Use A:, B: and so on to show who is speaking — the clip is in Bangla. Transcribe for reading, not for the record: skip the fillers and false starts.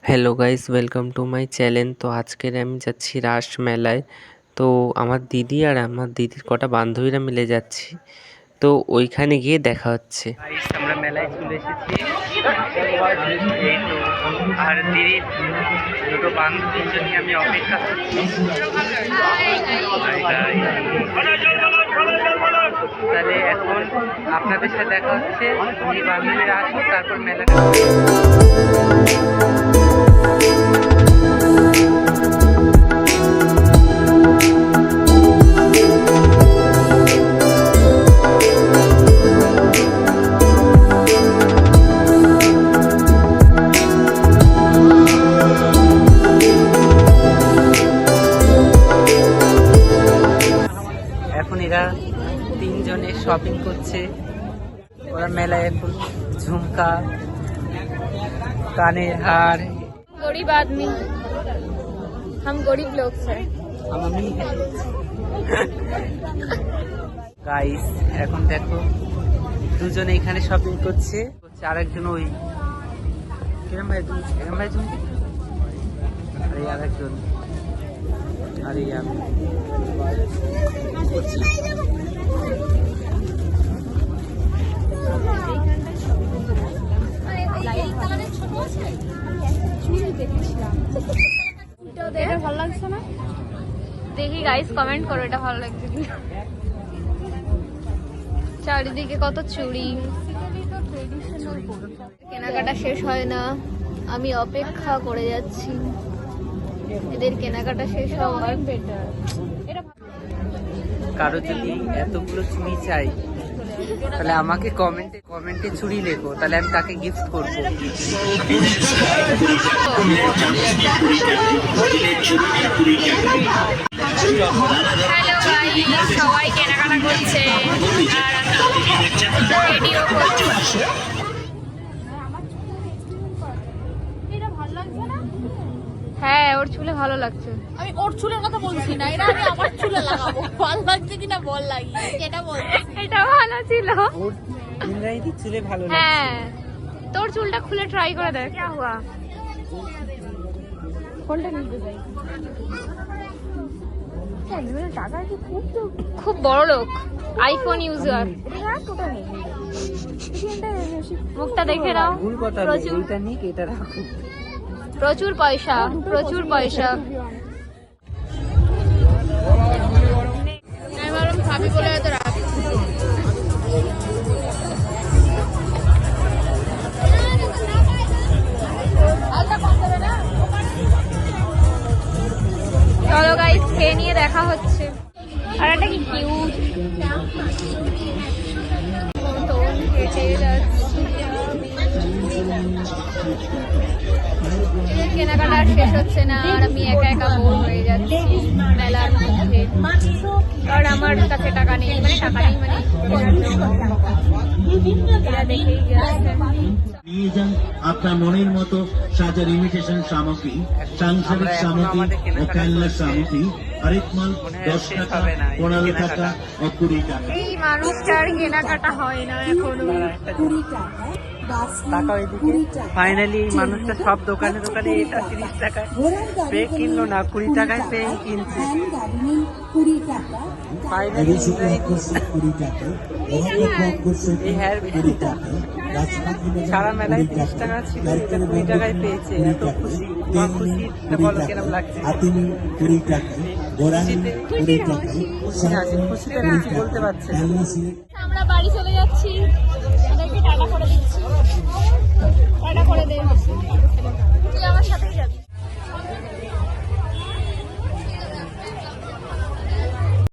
A: Hello guys, welcome to my channel. তো আজকের আমি যাচ্ছি রাস মেলায়। তো আমার দিদি আর আমার দিদির কটা বান্ধবীরা মিলে যাচ্ছি। তো ওইখানে গিয়ে দেখা হচ্ছে। আমরা মেলায় চলে এসেছি। এই তো আর দিদির দুটো বান্ধবীর জন্য আমি অপেক্ষা করছি। তাহলে এখন আপনাদের সাথে দেখা হচ্ছে। এই বান্ধবীরা আসুক, তারপর মেলাটা এখন এরা তিনজনে শপিং করছে। ওরা মেলায় এখন ঝুমকা, কানের হার।
B: गरीब आदमी, हम गरीब लोग हैं।
A: আমি গাইস এখন দেখো দুজনে এখানে শপিং করছে। আরেকজন ওই কিরম ভাই, তুমি এরম ভাই, তুমি আরে আরেকজন, আরে আমি করছি।
B: এটা ভালো লাগছে না? দেখি গাইস কমেন্ট করো এটা ভালো লাগছে কি। চারিদিকে কত চুড়ি, কেনাকাটা শেষ হয় না, আমি অপেক্ষা করে যাচ্ছি এদের কেনাকাটা শেষ হওয়ার।
A: কারো যদি এতগুলো চুড়ি চাই তাহলে আমাকে কমেন্টে চুড়ি লেখো, তাহলে আমি তাকে গিফট করবো।
B: হ্যালো গাইস, সবাই কেনাকাটা করছে আর ভিডিও করছে। হ্যাঁ, ওর চুলে ভালো লাগছে।
C: আমি ওর চুলের কথা বলছি না, এটা আমি আমার চুলে লাগাবো। ভালো লাগছে কিনা বল, লাগিয়ে এটা বল।
B: এটা ভালো ছিল।
A: ওর ইন্দ্রাণীর চুলে ভালো লাগছে।
B: হ্যাঁ, তোর চুলটা খুলে ট্রাই করে দেখ। क्या हुआ? কোনটা নিতে যাই? টাকা কি খুব বড় লোক, আইফোন ইউজার। মুখটা দেখে নাও।
A: ভুল কথা, এইটা নিক, এটা রাখো।
B: প্রচুর পয়সা, প্রচুর পয়সা। আমি বললাম খাবি বলে এত রাখ। চলো গাইস, খেয়ে নিয়ে দেখা হচ্ছে। আর এটা কি কিউট, হেঁটে যাচ্ছি। কেনাকাটা শেষ হচ্ছে না আর আমি একা একা বোর হয়ে যাচ্ছি মেলার মধ্যে। কারণ আমার কাছে টাকা নেই, মানে টাকা নেই মানে এরা দেখেই যাচ্ছে।
D: নিয়ে যান আপনার মনের মতো সাজার ইমিটেশন সামগ্রী, সাংসারিক সামগ্রী ও খেলনার সামগ্রী। হরেক মাল 10 টাকা, 15 টাকা ও 20 টাকা।
B: এই মানুষটার কেনাকাটা হয় না এখনো।
A: ফাইনালি এই মানুষটা সব দোকানে দোকানে এটা 30 টাকায় পে কিনলো না, 20 টাকায় পে কিনছে। ফাইনালি এই হেয়ার সারা মেলায় 30 টাকা ছিল, 20 টাকায় পেয়েছে। এত খুশি, তোমার খুশি বলো কেরম লাগছে? খুশিতে কিছু বলতে পারছে না।